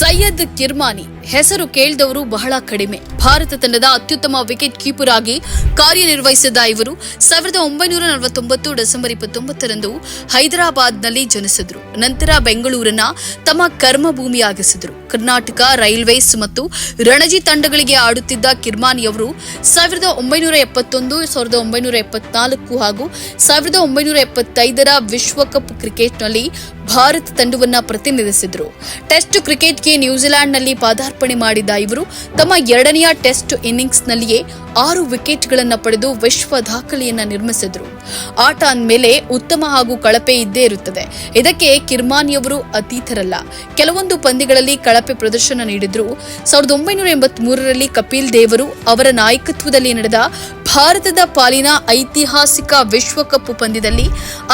ಸೈಯದ್ ಕಿರ್ಮಾನಿ ಹೆಸರು ಕೇಳಿದವರು ಬಹಳ ಕಡಿಮೆ. ಭಾರತ ತಂಡದ ಅತ್ಯುತ್ತಮ ವಿಕೆಟ್ ಕೀಪರ್ ಆಗಿ ಕಾರ್ಯನಿರ್ವಹಿಸಿದ ಇವರು 1949 ಡಿಸೆಂಬರ್ 29ರಂದು ಹೈದರಾಬಾದ್ನಲ್ಲಿ ಜನಿಸಿದರು. ನಂತರ ಬೆಂಗಳೂರನ್ನ ತಮ್ಮ ಕರ್ಮಭೂಮಿಯಾಗಿಸಿದರು. ಕರ್ನಾಟಕ ರೈಲ್ವೇಸ್ ಮತ್ತು ರಣಜಿ ತಂಡಗಳಿಗೆ ಆಡುತ್ತಿದ್ದ ಕಿರ್ಮಾನಿ ಅವರು 1971, 1974 ಹಾಗೂ 1975ರ ವಿಶ್ವಕಪ್ ಕ್ರಿಕೆಟ್ನಲ್ಲಿ ಭಾರತ ತಂಡವನ್ನು ಪ್ರತಿನಿಧಿಸಿದರು. ಟೆಸ್ಟ್ ಕ್ರಿಕೆಟ್ಗೆ ನ್ಯೂಜಿಲೆಂಡ್ನಲ್ಲಿ ಪಾದಾರ್ಪಣೆ ಮಾಡಿದ ಇವರು ತಮ್ಮ ಎರಡನೆಯ ಟೆಸ್ಟ್ ಇನ್ನಿಂಗ್ಸ್ನಲ್ಲಿಯೇ 6 ವಿಕೆಟ್ಗಳನ್ನು ಪಡೆದು ವಿಶ್ವ ದಾಖಲೆಯನ್ನ ನಿರ್ಮಿಸಿದರು. ಆಟ ಅಂದಮೇಲೆ ಉತ್ತಮ ಹಾಗೂ ಕಳಪೆ ಇದ್ದೇ ಇರುತ್ತದೆ. ಇದಕ್ಕೆ ಕಿರ್ಮಾನಿಯವರು ಅತೀತರಲ್ಲ. ಕೆಲವೊಂದು ಪಂದ್ಯಗಳಲ್ಲಿ ಕಳಪೆ ಪ್ರದರ್ಶನ ನೀಡಿದ್ರು. 1983ರಲ್ಲಿ ಕಪಿಲ್ ದೇವರು ಅವರ ನಾಯಕತ್ವದಲ್ಲಿ ನಡೆದ ಭಾರತದ ಪಾಲಿನ ಐತಿಹಾಸಿಕ ವಿಶ್ವಕಪ್ ಪಂದ್ಯದಲ್ಲಿ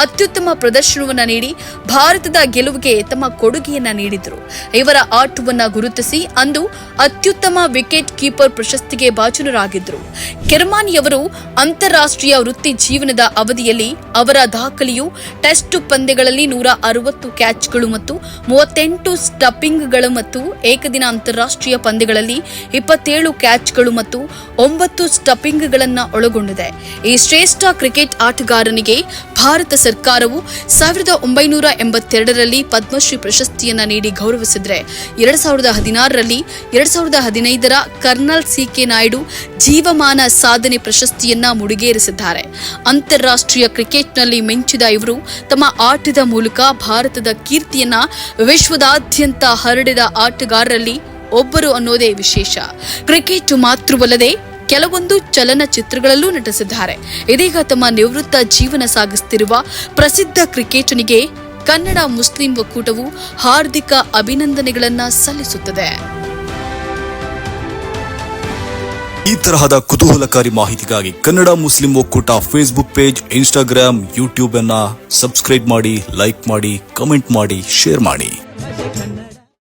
ಅತ್ಯುತ್ತಮ ಪ್ರದರ್ಶನವನ್ನ ನೀಡಿ ಭಾರತದ ಗೆಲುವಿಗೆ ತಮ್ಮ ಕೊಡುಗೆಯನ್ನ ನೀಡಿದರು. ಇವರ ಆಟವನ್ನ ಗುರುತಿಸಿ ಅಂದು ಅತ್ಯುತ್ತಮ ವಿಕೆಟ್ ಕೀಪರ್ ಪ್ರಶಸ್ತಿಗೆ ಭಾಜನರಾಗಿದ್ದರು. ಕಿರ್ಮಾನಿಯವರು ಅಂತಾರಾಷ್ಟ್ರೀಯ ವೃತ್ತಿ ಜೀವನದ ಅವಧಿಯಲ್ಲಿ ಅವರ ದಾಖಲೆಯು ಟೆಸ್ಟ್ ಪಂದ್ಯಗಳಲ್ಲಿ 160 ಕ್ಯಾಚ್ಗಳು ಮತ್ತು 38 ಸ್ಟಂಪಿಂಗ್ಗಳು ಮತ್ತು ಏಕದಿನ ಅಂತಾರಾಷ್ಟ್ರೀಯ ಪಂದ್ಯಗಳಲ್ಲಿ 27 ಕ್ಯಾಚ್ಗಳು ಮತ್ತು 9 ಸ್ಟಂಪಿಂಗ್ಗಳನ್ನು ಒಳಗೊಂಡಿದೆ. ಈ ಶ್ರೇಷ್ಠ ಕ್ರಿಕೆಟ್ ಆಟಗಾರನಿಗೆ ಭಾರತ ಸರ್ಕಾರವು 1982ರಲ್ಲಿ ಪದ್ಮಶ್ರೀ ಪ್ರಶಸ್ತಿಯನ್ನ ನೀಡಿ ಗೌರವಿಸಿದರೆ 2016ರಲ್ಲಿ 2015ರ ಕರ್ನಲ್ ಸಿ.ಕೆ. ನಾಯ್ಡು ಜೀವಮಾನ ಸಾಧನೆ ಪ್ರಶಸ್ತಿಯನ್ನ ಮುಡಿಗೇರಿಸಿದ್ದಾರೆ. ಅಂತಾರಾಷ್ಟ್ರೀಯ ಕ್ರಿಕೆಟ್ನಲ್ಲಿ ಮಿಂಚಿದ ಇವರು ತಮ್ಮ ಆಟದ ಮೂಲಕ ಭಾರತದ ಕೀರ್ತಿಯನ್ನ ವಿಶ್ವದಾದ್ಯಂತ ಹರಡಿದ ಆಟಗಾರರಲ್ಲಿ ಒಬ್ಬರು ಅನ್ನೋದೇ ವಿಶೇಷ. ಕ್ರಿಕೆಟ್ ಮಾತ್ರವಲ್ಲದೆ ಕೆಲವೊಂದು ಚಲನಚಿತ್ರಗಳಲ್ಲೂ ನಟಿಸಿದ್ದಾರೆ. ಇದೀಗ ತಮ್ಮ ನಿವೃತ್ತ ಜೀವನ ಸಾಗಿಸುತ್ತಿರುವ ಪ್ರಸಿದ್ಧ ಕ್ರಿಕೆಟನಿಗೆ ಕನ್ನಡ ಮುಸ್ಲಿಂ ಒಕ್ಕೂಟವು ಹಾರ್ದಿಕ ಅಭಿನಂದನೆಗಳನ್ನು ಸಲ್ಲಿಸುತ್ತದೆ. ಈ ತರಹದ ಕುತೂಹಲಕಾರಿ ಮಾಹಿತಿಗಾಗಿ ಕನ್ನಡ ಮುಸ್ಲಿಂ ಒಕ್ಕೂಟ ಫೇಸ್ಬುಕ್ ಪೇಜ್, ಇನ್ಸ್ಟಾಗ್ರಾಮ್, ಯೂಟ್ಯೂಬ್ ಅನ್ನ ಸಬ್ಸ್ಕ್ರೈಬ್ ಮಾಡಿ, ಲೈಕ್ ಮಾಡಿ, ಕಮೆಂಟ್ ಮಾಡಿ, ಶೇರ್ ಮಾಡಿ.